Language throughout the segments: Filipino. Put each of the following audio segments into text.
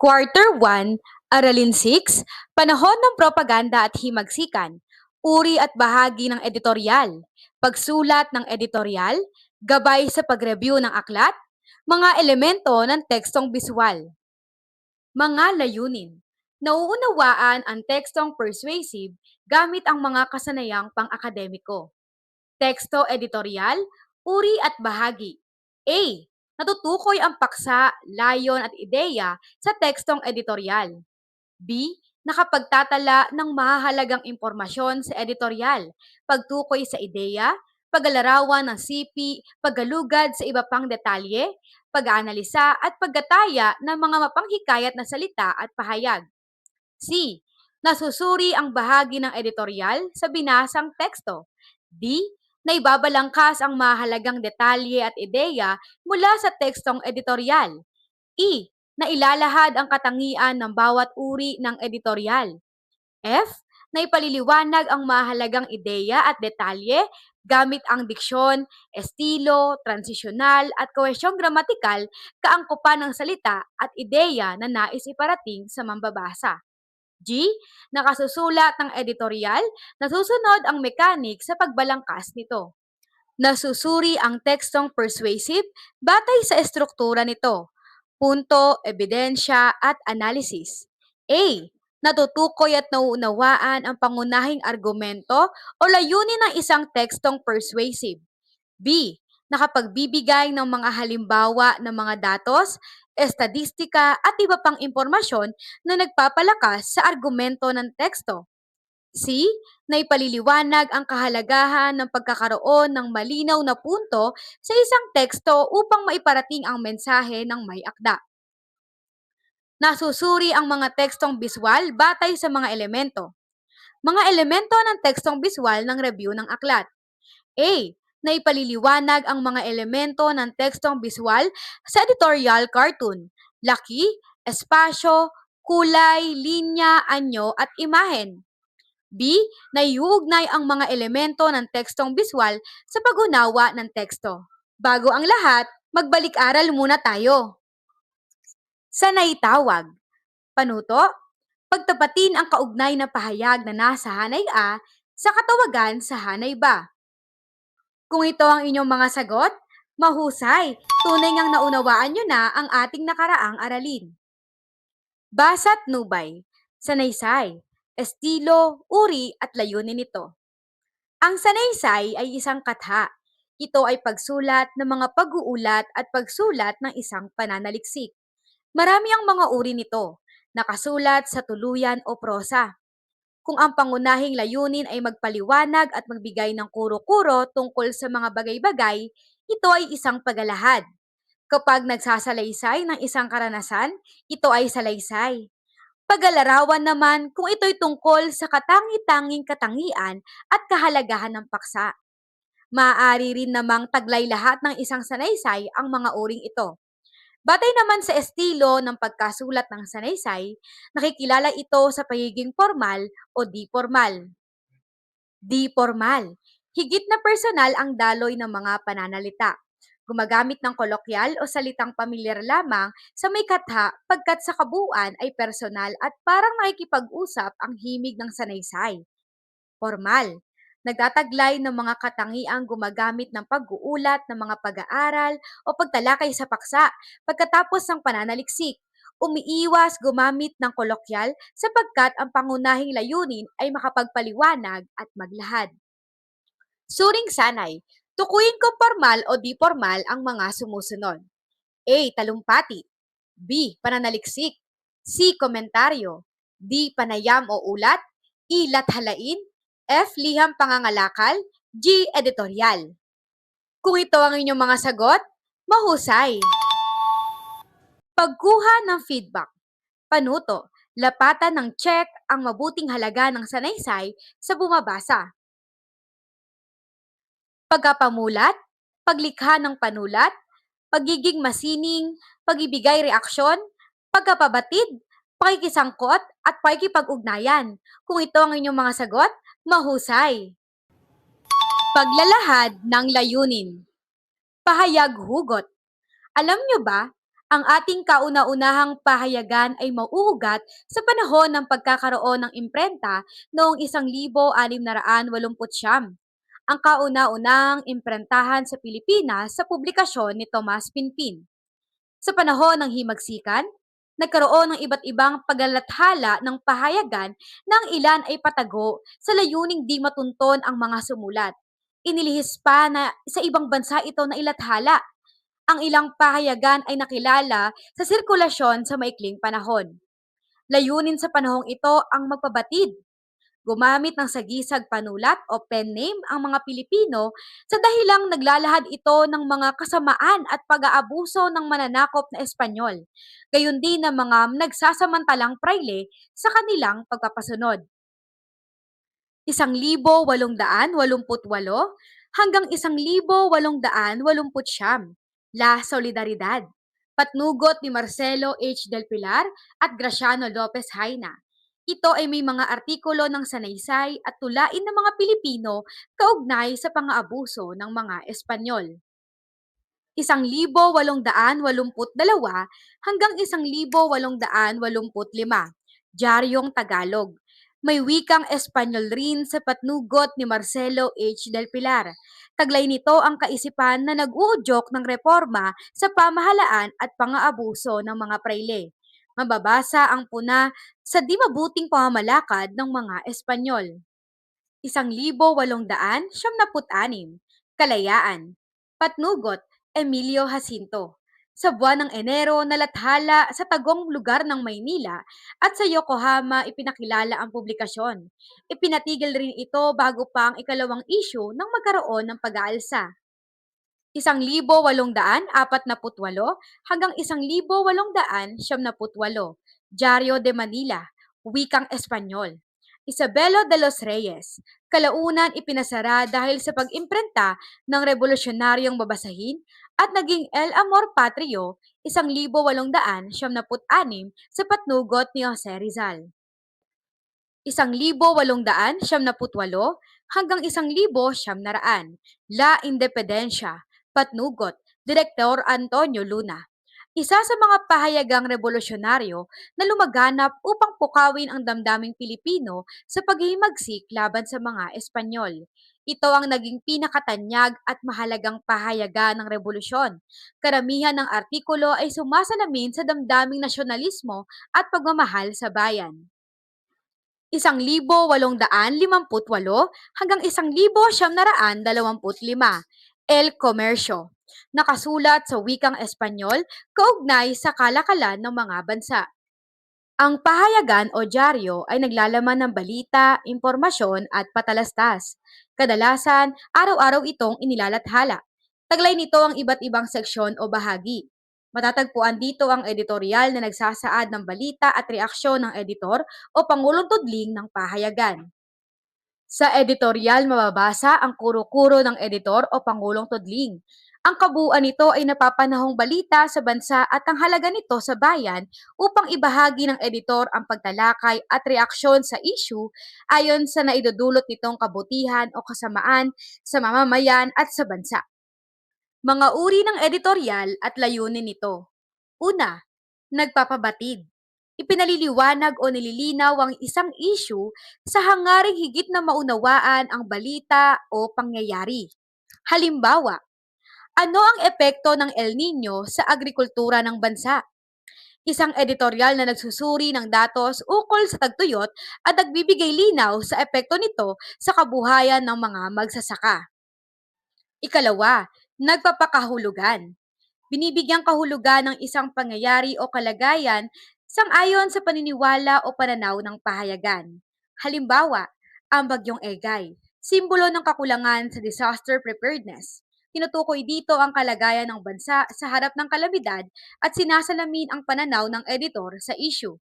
Quarter 1, Aralin 6, Panahon ng Propaganda at Himagsikan, Uri at Bahagi ng Editorial, Pagsulat ng Editorial, Gabay sa Pag-review ng Aklat, Mga Elemento ng Tekstong Biswal. Mga layunin. Nauunawaan ang tekstong persuasive gamit ang mga kasanayang pang-akademiko. Teksto editorial, uri at bahagi. A. Natutukoy ang paksa, layon at ideya sa tekstong editorial. B. Nakapagtatala ng mahahalagang impormasyon sa editorial, pagtukoy sa ideya, pag-alarawan ng sipi, paggalugad sa iba pang detalye, pag-aanalisa at paggataya ng mga mapanghikayat na salita at pahayag. C. Nasusuri ang bahagi ng editorial sa binasang teksto. D. Naibabalangkas ang mahalagang detalye at ideya mula sa tekstong editorial. E. Nailalahad ang katangian ng bawat uri ng editorial. F. Naipaliliwanag ang mahalagang ideya at detalye gamit ang diksyon, estilo, transisyonal at kohesyong gramatikal, kaangkupan ng salita at ideya na nais iparating sa mambabasa. G. Nakasusulat ng editorial, nasusunod ang mekanik sa pagbalangkas nito. Nasusuri ang tekstong persuasive batay sa estruktura nito. Punto, ebidensya, at analysis. A. Natutukoy at nauunawaan ang pangunahing argumento o layunin ng isang tekstong persuasive. B. Nakapagbibigay ng mga halimbawa ng mga datos, estadistika at iba pang impormasyon na nagpapalakas sa argumento ng teksto. C. Naipaliliwanag ang kahalagahan ng pagkakaroon ng malinaw na punto sa isang teksto upang maiparating ang mensahe ng may akda. Nasusuri ang mga tekstong biswal batay sa mga elemento. Mga elemento ng tekstong biswal ng review ng aklat. A. Naipaliliwanag ang mga elemento ng tekstong biswal sa editorial cartoon, laki, espasyo, kulay, linya, anyo, at imahen. B. Naiuugnay ang mga elemento ng tekstong biswal sa pag-unawa ng teksto. Bago ang lahat, magbalik-aral muna tayo. Sanay tawag. Panuto, pagtapatin ang kaugnay na pahayag na nasa hanay A sa katawagan sa hanay B. Kung ito ang inyong mga sagot, mahusay, tunay ngang naunawaan nyo na ang ating nakaraang aralin. Basa't nubay, sanaysay, estilo, uri at layunin nito. Ang sanaysay ay isang katha. Ito ay pagsulat ng mga pag-uulat at pagsulat ng isang pananaliksik. Marami ang mga uri nito, nakasulat sa tuluyan o prosa. Kung ang pangunahing layunin ay magpaliwanag at magbigay ng kuro-kuro tungkol sa mga bagay-bagay, ito ay isang pagalahad. Kapag nagsasalaysay ng isang karanasan, ito ay salaysay. Pag-alarawan naman kung ito'y tungkol sa katangi-tanging katangian at kahalagahan ng paksa. Maaari rin namang taglay lahat ng isang sanaysay ang mga uring ito. Batay naman sa estilo ng pagkasulat ng sanaysay, nakikilala ito sa pagiging formal o di formal. Di formal. Higit na personal ang daloy ng mga pananalita. Gumagamit ng kolokyal o salitang pamilyar lamang sa may katha pagkat sa kabuuan ay personal at parang nakikipag-usap ang himig ng sanaysay. Formal. Nagtataglay ng mga katangiang gumagamit ng pag-uulat ng mga pag-aaral o pagtalakay sa paksa pagkatapos ng pananaliksik. Umiiwas gumamit ng kolokyal sapagkat ang pangunahing layunin ay makapagpaliwanag at maglahad. Suring sanay, tukuyin kung formal o di formal ang mga sumusunod. A. Talumpati. B. Pananaliksik. C. Komentaryo. D. Panayam o ulat. E. Lathalain. F. Liham pangangalakal. G. Editorial. Kung ito ang inyong mga sagot, mahusay. Pagkuha ng feedback. Panuto, lapatan ng check ang mabuting halaga ng sanaysay sa bumabasa. Pagkapamulat, paglikha ng panulat, pagiging masining, pagibigay reaksyon, pagkapabatid, pakikisangkot, at pakikipag-ugnayan. Kung ito ang inyong mga sagot, mahusay. Paglalahad ng layunin. Pahayag hugot. Alam nyo ba, Ang ating kauna-unahang pahayagan ay mauugat sa panahon ng pagkakaroon ng imprenta noong 1689. Ang kauna-unahang imprentahan sa Pilipinas sa publikasyon ni Tomas Pinpin. Sa panahon ng himagsikan, nagkaroon ng iba't ibang paglalathala ng pahayagan ng ilan ay patago sa layuning di matunton ang mga sumulat. Inilihis pa na sa ibang bansa ito na ilathala. Ang ilang pahayagan ay nakilala sa sirkulasyon sa maikling panahon. Layunin sa panahong ito ang magpabatid. Gumamit ng sagisag panulat o pen name ang mga Pilipino sa dahilang naglalahad ito ng mga kasamaan at pag-aabuso ng mananakop na Espanyol, gayon din ng mga nagsasamantalang prayle sa kanilang pagpapasunod. 1888 hanggang 1889. La Solidaridad. Patnugot ni Marcelo H. Del Pilar at Graciano Lopez Haina. Ito ay may mga artikulo ng sanaysay at tulain ng mga Pilipino kaugnay sa pang-aabuso ng mga Espanyol. 1882 hanggang 1885. Diaryong Tagalog. May wikang Espanyol rin sa patnugot ni Marcelo H. Del Pilar. Taglay nito ang kaisipan na nag-uudyok ng reforma sa pamahalaan at pang-aabuso ng mga prayle. Mababasa ang puna sa di mabuting pamamalakad ng mga Espanyol. 1876. Kalayaan. Patnugot, Emilio Jacinto. Sa buwan ng Enero, nalathala sa tagong lugar ng Maynila at sa Yokohama ipinakilala ang publikasyon. Ipinatigil rin ito bago pa ang ikalawang issue nang magkaroon ng pag-aalsa. 1848 hanggang 1878. Diario de Manila, wikang Espanyol. Isabelo de los Reyes. Kalaunan ipinasara dahil sa pag-imprenta ng revolusyonaryong babasahin at naging El Amor Patrio 1876 sa patnugot ni Jose Rizal. 1878 hanggang 1900. La Independencia. Patnugot, Direktor Antonio Luna. Isa sa mga pahayagang revolusyonaryo na lumaganap upang pukawin ang damdaming Pilipino sa paghihimagsik laban sa mga Espanyol. Ito ang naging pinakatanyag at mahalagang pahayagan ng revolusyon. Karamihan ng artikulo ay sumasalamin sa damdaming nasyonalismo at pagmamahal sa bayan. 1858 hanggang 1925. El Comercio. Nakasulat sa wikang Espanyol kaugnay sa kalakalan ng mga bansa. Ang pahayagan o dyaryo ay naglalaman ng balita, impormasyon at patalastas. Kadalasan, araw-araw itong inilalathala. Taglay nito ang iba't ibang seksyon o bahagi. Matatagpuan dito ang editorial na nagsasaad ng balita at reaksyon ng editor o pangulong tudling ng pahayagan. Sa editorial mababasa ang kuro-kuro ng editor o pangulong tudling. Ang kabuuan nito ay napapanahong balita sa bansa at ang halaga nito sa bayan upang ibahagi ng editor ang pagtalakay at reaksyon sa issue ayon sa naidudulot nitong kabutihan o kasamaan sa mamamayan at sa bansa. Mga uri ng editorial at layunin nito. Una, nagpapabatid. Ipinaliliwanag o nililinaw ang isang issue sa hangaring higit na maunawaan ang balita o pangyayari. Halimbawa, ano ang epekto ng El Nino sa agrikultura ng bansa? Isang editorial na nagsusuri ng datos ukol sa tagtuyot at nagbibigay linaw sa epekto nito sa kabuhayan ng mga magsasaka. Ikalawa, nagpapakahulugan. Binibigyang kahulugan ng isang pangyayari o kalagayan sang-ayon sa paniniwala o pananaw ng pahayagan. Halimbawa, ang bagyong Egay, simbolo ng kakulangan sa disaster preparedness. Tinutukoy dito ang kalagayan ng bansa sa harap ng kalamidad at sinasalamin ang pananaw ng editor sa issue.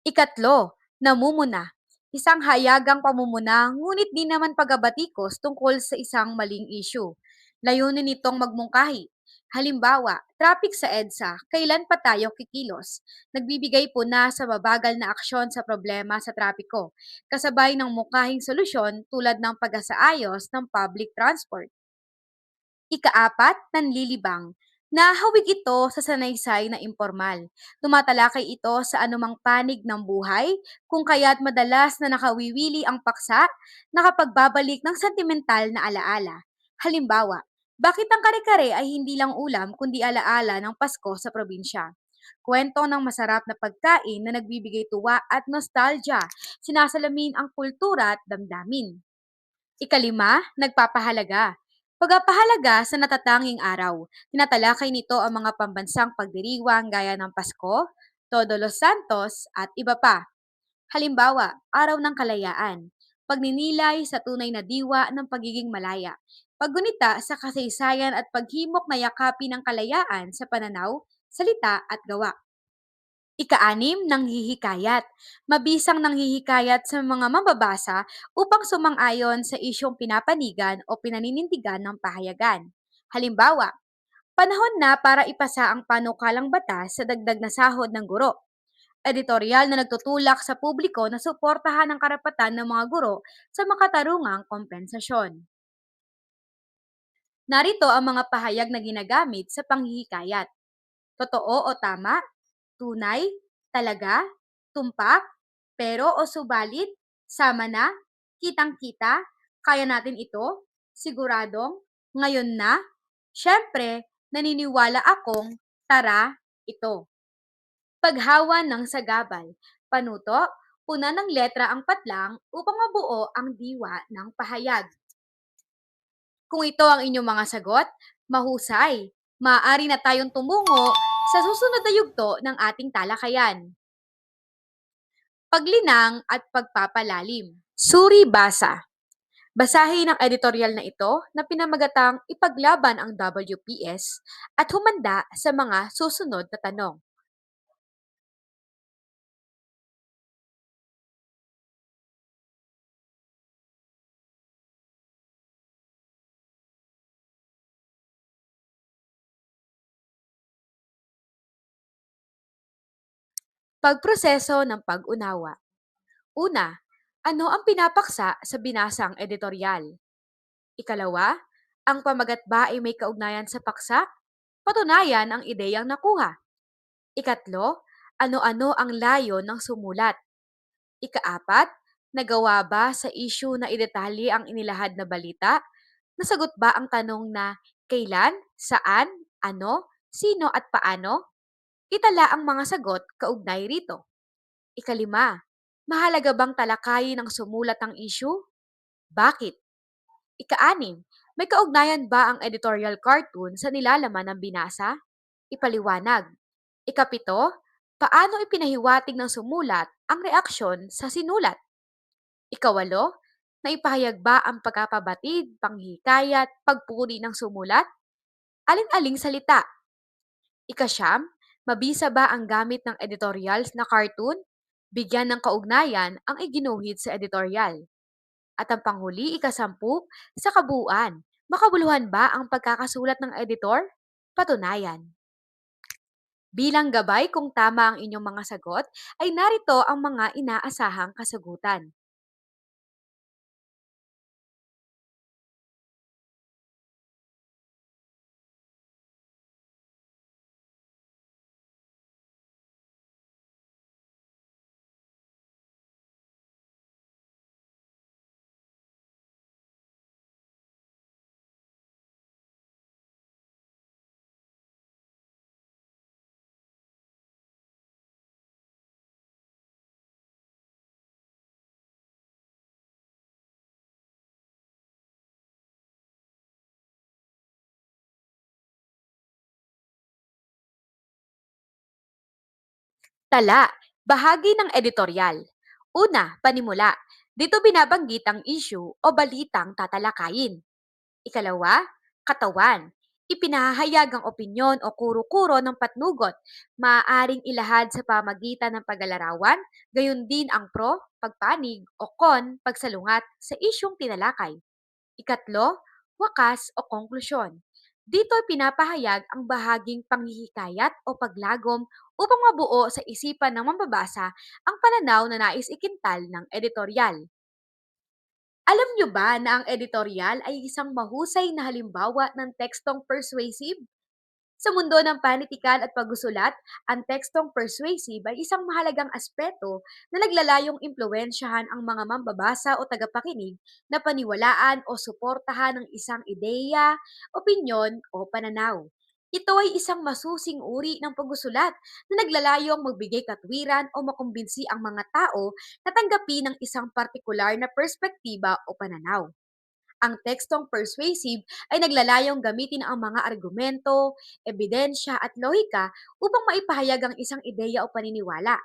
Ikatlo, namumuna. Isang hayagang pamumuna ngunit di naman pagabatikos tungkol sa isang maling issue. Layunin nitong magmungkahi. Halimbawa, traffic sa EDSA, kailan pa tayo kikilos? Nagbibigay po na sa mabagal na aksyon sa problema sa trapiko, kasabay ng mukahing solusyon tulad ng pag-asaayos ng public transport. Ikaapat, nanlilibang. Nahawig ito sa sanaysay na impormal. Tumatalakay ito sa anumang panig ng buhay, kung kaya't madalas na nakawiwili ang paksa, nakapagbabalik ng sentimental na alaala. Halimbawa, bakit ang kare-kare ay hindi lang ulam kundi alaala ng Pasko sa probinsya? Kwento ng masarap na pagkain na nagbibigay tuwa at nostalgia, sinasalamin ang kultura at damdamin. Ikalima, nagpapahalaga. Pagpapahalaga sa natatanging araw. Tinatalakay nito ang mga pambansang pagdiriwang gaya ng Pasko, Todo los Santos at iba pa. Halimbawa, Araw ng Kalayaan. Pagninilay sa tunay na diwa ng pagiging malaya. Paggunita sa kasaysayan at paghimok na yakapin ng kalayaan sa pananaw, salita at gawa. Ika-anim, nanghihikayat. Mabisang nanghihikayat sa mga mambabasa upang sumang-ayon sa isyong pinapanigan o pinaninindigan ng pahayagan. Halimbawa, panahon na para ipasa ang panukalang batas sa dagdag na sahod ng guro. Editorial na nagtutulak sa publiko na suportahan ang karapatan ng mga guro sa makatarungang kompensasyon. Narito ang mga pahayag na ginagamit sa panghihikayat. Totoo o tama, tunay, talaga, tumpak, pero o subalit, sama na, kitang-kita, kaya natin ito, siguradong, ngayon na, syempre, naniniwala akong, tara, ito. Paghawan ng sagabal, panuto, puna ng letra ang patlang upang mabuo ang diwa ng pahayag. Kung ito ang inyong mga sagot, mahusay. Maaari na tayong tumungo sa susunod na yugto ng ating talakayan. Paglinang at pagpapalalim. Suri basa. Basahin ang editorial na ito na pinamagatang ipaglaban ang WPS at humanda sa mga susunod na tanong. Pagproseso ng pag-unawa. Una, ano ang pinapaksa sa binasang editorial? Ikalawa, ang pamagat ba ay may kaugnayan sa paksa? Patunayan ang ideyang nakuha. Ikatlo, ano-ano ang layo ng sumulat? Ikaapat, nagawa ba sa issue na idetalye ang inilahad na balita? Nasagot ba ang tanong na kailan, saan, ano, sino at paano? Itala ang mga sagot kaugnay rito. Ikalima, mahalaga bang talakayin ng sumulat ang issue? Bakit? Ika-anim, may kaugnayan ba ang editorial cartoon sa nilalaman ng binasa? Ipaliwanag. Ikapito, paano ipinahiwatig ng sumulat ang reaksyon sa sinulat? Ikawalo, naipahayag ba ang pagkapabatid, panghikayat, pagpuri ng sumulat? Alin-aling salita? Ikasyam, mabisa ba ang gamit ng editorials na cartoon? Bigyan ng kaugnayan ang iginuhit sa editorial. At ang panghuli, ikasampu, sa kabuuan, makabuluhan ba ang pagkakasulat ng editor? Patunayan. Bilang gabay kung tama ang inyong mga sagot, ay narito ang mga inaasahang kasagutan. Tala, bahagi ng editorial. Una, panimula. Dito binabanggit ang issue o balitang tatalakayin. Ikalawa, katawan. Ipinahayag ang opinyon o kuro-kuro ng patnugot. Maaaring ilahad sa pamagitan ng paglalarawan, gayon din ang pro, pagpanig, o con, pagsalungat sa isyong tinalakay. Ikatlo, wakas o konklusyon. Dito pinapahayag ang bahaging panghihikayat o paglagom upang mabuo sa isipan ng mambabasa ang pananaw na nais ikintal ng editorial. Alam nyo ba na ang editorial ay isang mahusay na halimbawa ng tekstong persuasive? Sa mundo ng panitikan at pagsusulat, ang tekstong persuasive ay isang mahalagang aspeto na naglalayong impluensyahan ang mga mambabasa o tagapakinig na paniwalaan o suportahan ng isang ideya, opinyon o pananaw. Ito ay isang masusing uri ng pagsusulat na naglalayong magbigay katwiran o makumbinsi ang mga tao na tanggapin ng isang partikular na perspektiba o pananaw. Ang tekstong persuasive ay naglalayong gamitin ang mga argumento, ebidensya at lohika upang maipahayag ang isang ideya o paniniwala.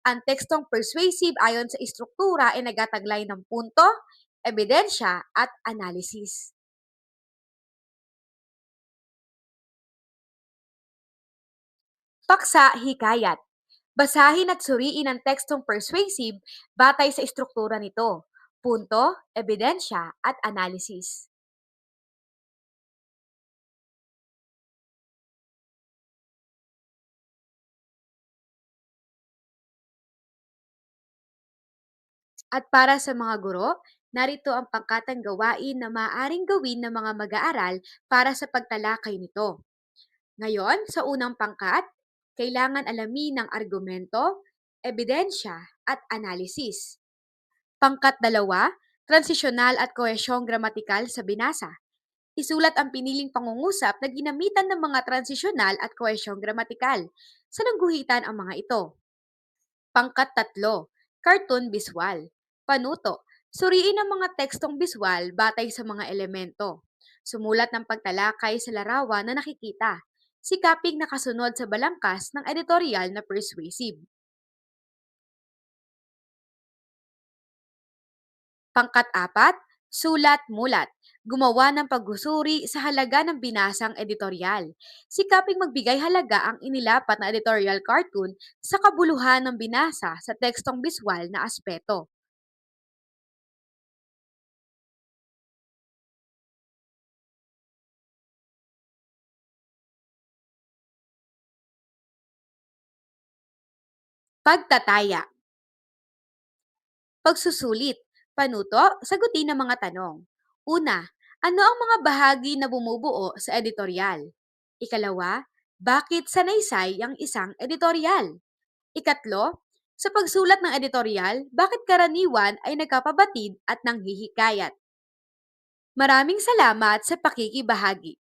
Ang tekstong persuasive ayon sa istruktura ay nagataglay ng punto, ebidensya at analysis. Paksa, hikayat. Basahin at suriin ang tekstong persuasive batay sa istruktura nito, punto, ebidensya at analysis. At para sa mga guro, narito ang pangkatang gawain na maaaring gawin ng mga mag-aaral para sa pagtalakay nito. Ngayon, sa unang pangkat, kailangan alamin ng argumento, ebidensya at analysis. Pangkat dalawa, transisyonal at kohesyong gramatikal sa binasa. Isulat ang piniling pangungusap na ginamitan ng mga transisyonal at kohesyong gramatikal. Sa nangguhitan ang mga ito. Pangkat tatlo, cartoon visual. Panuto, suriin ang mga tekstong visual batay sa mga elemento. Sumulat ng pagtalakay sa larawan na nakikita. Sikaping nakasunod sa balangkas ng editorial na persuasive. Pangkat-apat, sulat-mulat. Gumawa ng paghusuri sa halaga ng binasang editorial. Sikaping magbigay halaga ang inilapat na editorial cartoon sa kabuluhan ng binasa sa tekstong biswal na aspeto. Pagtataya. Pagsusulit. Panuto, sagutin ang mga tanong. Una, ano ang mga bahagi na bumubuo sa editorial? Ikalawa, bakit sanaysay ang isang editorial? Ikatlo, sa pagsulat ng editorial, bakit karaniwan ay nagkapabatid at nanghihikayat? Maraming salamat sa pakikibahagi.